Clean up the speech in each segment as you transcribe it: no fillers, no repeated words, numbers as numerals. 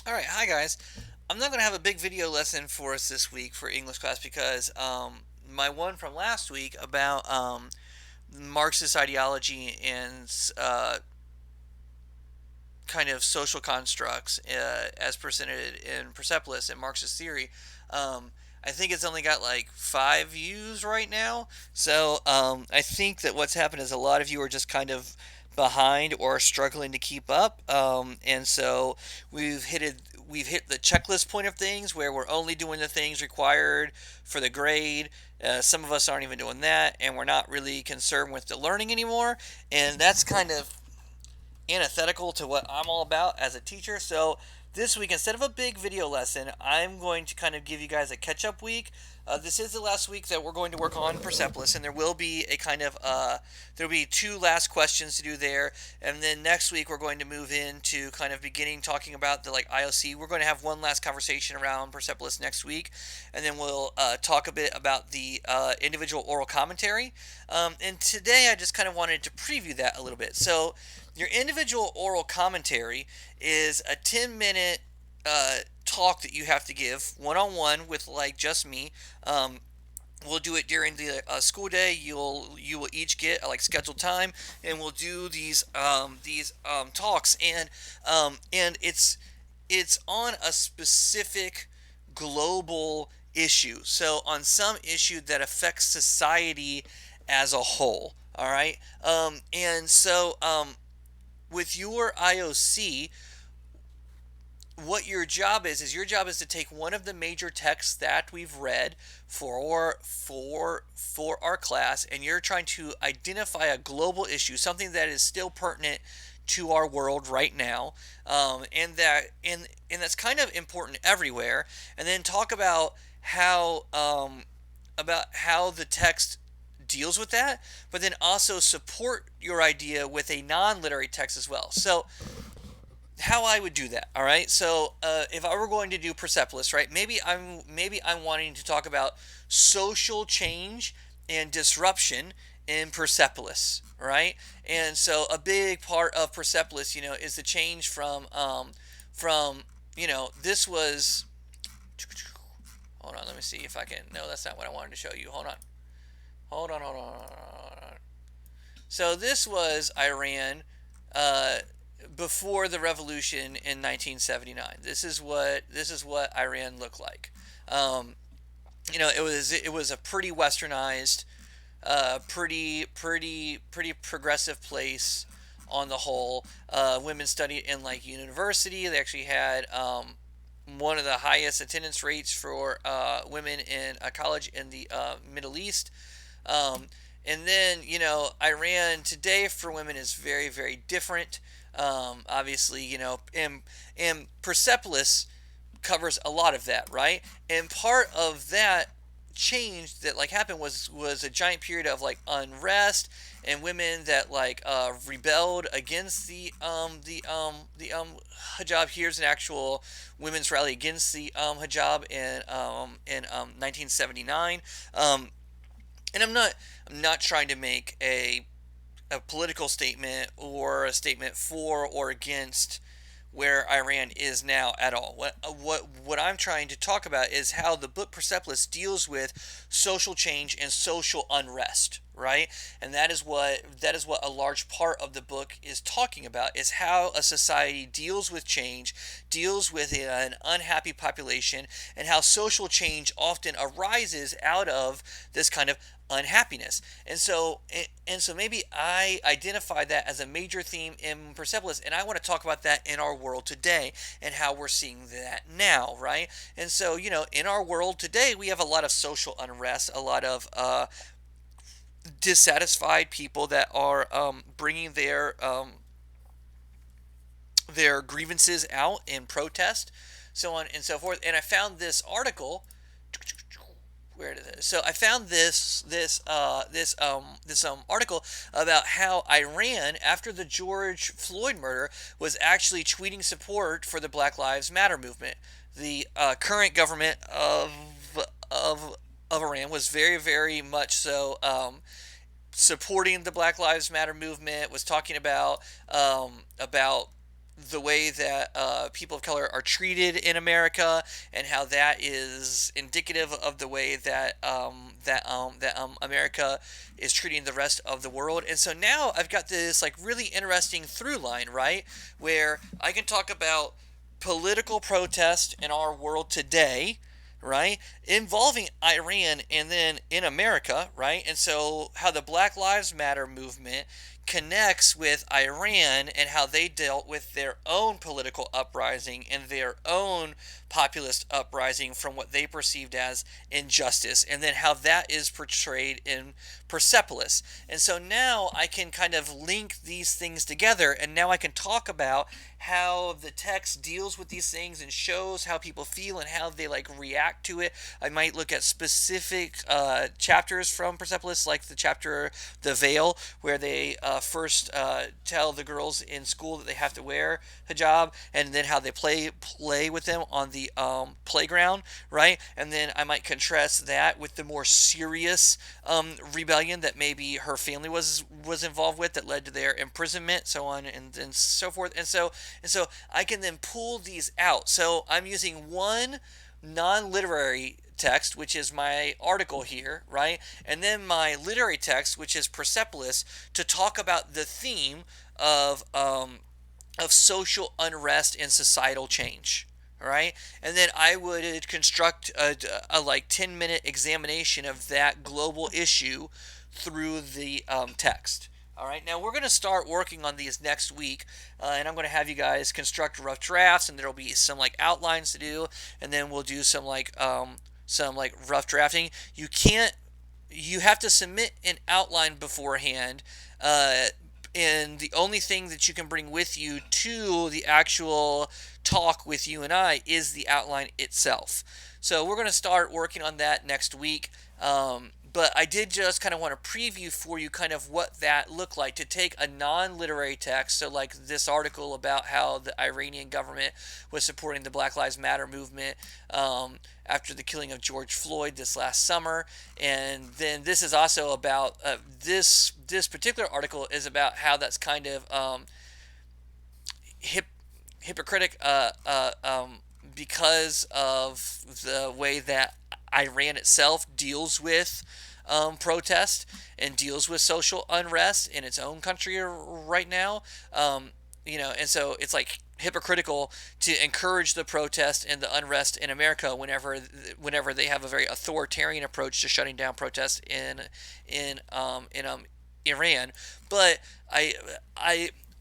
Alright, hi guys. I'm not going to have a big video lesson for us this week for English class because my one from last week about Marxist ideology and kind of social constructs as presented in Persepolis and Marxist theory. I think it's only got like 5 views right now. So I think that what's happened is a lot of you are just kind of behind or struggling to keep up. And so we've hit it. We've hit the checklist point of things where we're only doing the things required for the grade. Some of us aren't even doing that, and we're not really concerned with the learning anymore. And that's kind of antithetical to what I'm all about as a teacher. So this week, instead of a big video lesson, I'm going to kind of give you guys a catch-up week. This is the last week that we're going to work on Persepolis, and there will be a kind of there'll be two last questions to do there, and then next week we're going to move into kind of beginning talking about the like IOC. We're going to have one last conversation around Persepolis next week, and then we'll talk a bit about the individual oral commentary. And today I just kind of wanted to preview that a little bit. So your individual oral commentary is a 10-minute talk that you have to give one-on-one with like just me. We'll do it during the school day. You will each get like scheduled time, and we'll do these talks, and it's on a specific global issue. So on some issue that affects society as a whole. All right. And so with your IOC, what your job is your job is to take one of the major texts that we've read for our class, and you're trying to identify a global issue, something that is still pertinent to our world right now, and that's kind of important everywhere, and then talk about how the text deals with that, but then also support your idea with a non-literary text as well. So how I would do that. All right. So if I were going to do Persepolis, right? Maybe I'm wanting to talk about social change and disruption in Persepolis, right? And so a big part of Persepolis, is the change from this was. Hold on, let me see if I can. No, that's not what I wanted to show you. Hold on. Hold on. So this was Iran before the revolution in 1979. This is what Iran looked like. Um, it was a pretty westernized, pretty progressive place on the whole. Women studied in like university. They actually had one of the highest attendance rates for women in a college in the Middle East. Um, and then, Iran today for women is very, very different. Obviously, and Persepolis covers a lot of that, right? And part of that change that like happened was a giant period of like unrest and women that like rebelled against the hijab. Here's an actual women's rally against the hijab in 1979. And I'm not trying to make a political statement or a statement for or against where Iran is now at all. What I'm trying to talk about is how the book Persepolis deals with social change and social unrest, right? And that is what a large part of the book is talking about, is how a society deals with change, deals with an unhappy population, and how social change often arises out of this kind of unhappiness. And so maybe I identify that as a major theme in Persepolis, and I want to talk about that in our world today and how we're seeing that now, right? And so, in our world today, we have a lot of social unrest, a lot of dissatisfied people that are bringing their grievances out in protest, so on and so forth. And I found this article. Where did it? So I found this article about how Iran, after the George Floyd murder, was actually tweeting support for the Black Lives Matter movement. The current government of of Iran was very, very much so supporting the Black Lives Matter movement. Was talking about the way that people of color are treated in America, and how that is indicative of the way that America is treating the rest of the world. And so now I've got this like really interesting through line, right, where I can talk about political protest in our world today, right, involving Iran and then in America, right? And so how the Black Lives Matter movement connects with Iran and how they dealt with their own political uprising and their own populist uprising from what they perceived as injustice, and then how that is portrayed in Persepolis. And so now I can kind of link these things together, and now I can talk about how the text deals with these things and shows how people feel and how they like react to it. I might look at specific chapters from Persepolis, like the chapter "The Veil," where they first tell the girls in school that they have to wear hijab, and then how they play with them on the playground, right? And then I might contrast that with the more serious rebellion that maybe her family was involved with, that led to their imprisonment, so on and so forth. And so I can then pull these out. So I'm using one non-literary text, which is my article here, right? And then my literary text, which is Persepolis, to talk about the theme of social unrest and societal change. All right, and then I would construct a like 10-minute examination of that global issue through the text. All right, now we're going to start working on these next week, and I'm going to have you guys construct rough drafts, and there'll be some like outlines to do, and then we'll do some like rough drafting. You have to submit an outline beforehand, and the only thing that you can bring with you to the actual talk with you and I is the outline itself. So we're going to start working on that next week. But I did just kind of want to preview for you kind of what that looked like, to take a non-literary text, so like this article about how the Iranian government was supporting the Black Lives Matter movement after the killing of George Floyd this last summer. And then this is also about this particular article is about how that's kind of hypocritic because of the way that Iran itself deals with protest and deals with social unrest in its own country right now. And so it's like hypocritical to encourage the protest and the unrest in America whenever they have a very authoritarian approach to shutting down protests in Iran. But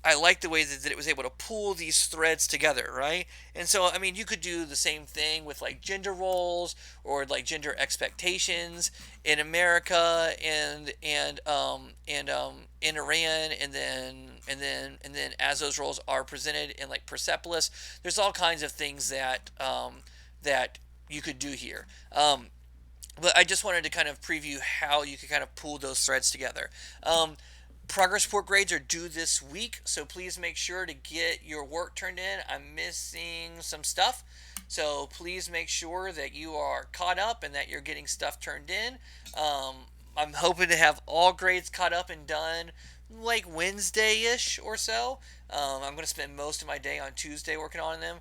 I like the way that it was able to pull these threads together, right? And so, I mean, you could do the same thing with like gender roles or like gender expectations in America and in Iran, and then as those roles are presented in like Persepolis, there's all kinds of things that you could do here. But I just wanted to kind of preview how you could kind of pull those threads together. Progress report grades are due this week, so please make sure to get your work turned in. I'm missing some stuff, so please make sure that you are caught up and that you're getting stuff turned in. I'm hoping to have all grades caught up and done like Wednesday-ish or so. I'm going to spend most of my day on Tuesday working on them.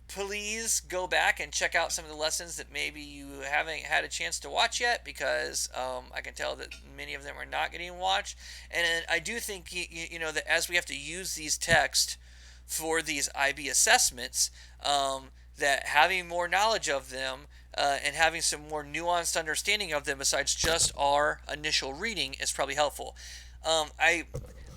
Please go back and check out some of the lessons that maybe you haven't had a chance to watch yet, because I can tell that many of them are not getting watched. And I do think that as we have to use these texts for these IB assessments, that having more knowledge of them and having some more nuanced understanding of them besides just our initial reading is probably helpful.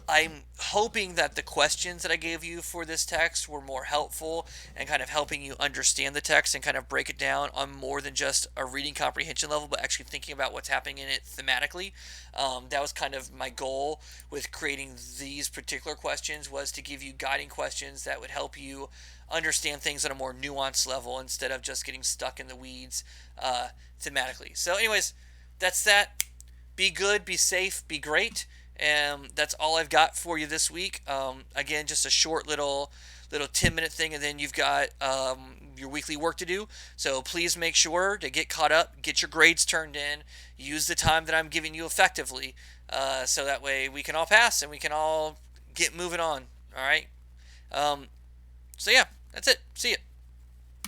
I'm hoping that the questions that I gave you for this text were more helpful and kind of helping you understand the text and kind of break it down on more than just a reading comprehension level, but actually thinking about what's happening in it thematically. That was kind of my goal with creating these particular questions, was to give you guiding questions that would help you understand things on a more nuanced level instead of just getting stuck in the weeds thematically. So anyways, that's that. Be good, be safe, be great. And that's all I've got for you this week. Again, just a short little 10-minute thing, and then you've got your weekly work to do. So please make sure to get caught up, get your grades turned in, use the time that I'm giving you effectively, so that way we can all pass and we can all get moving on. All right. Um, so yeah, that's it. See ya.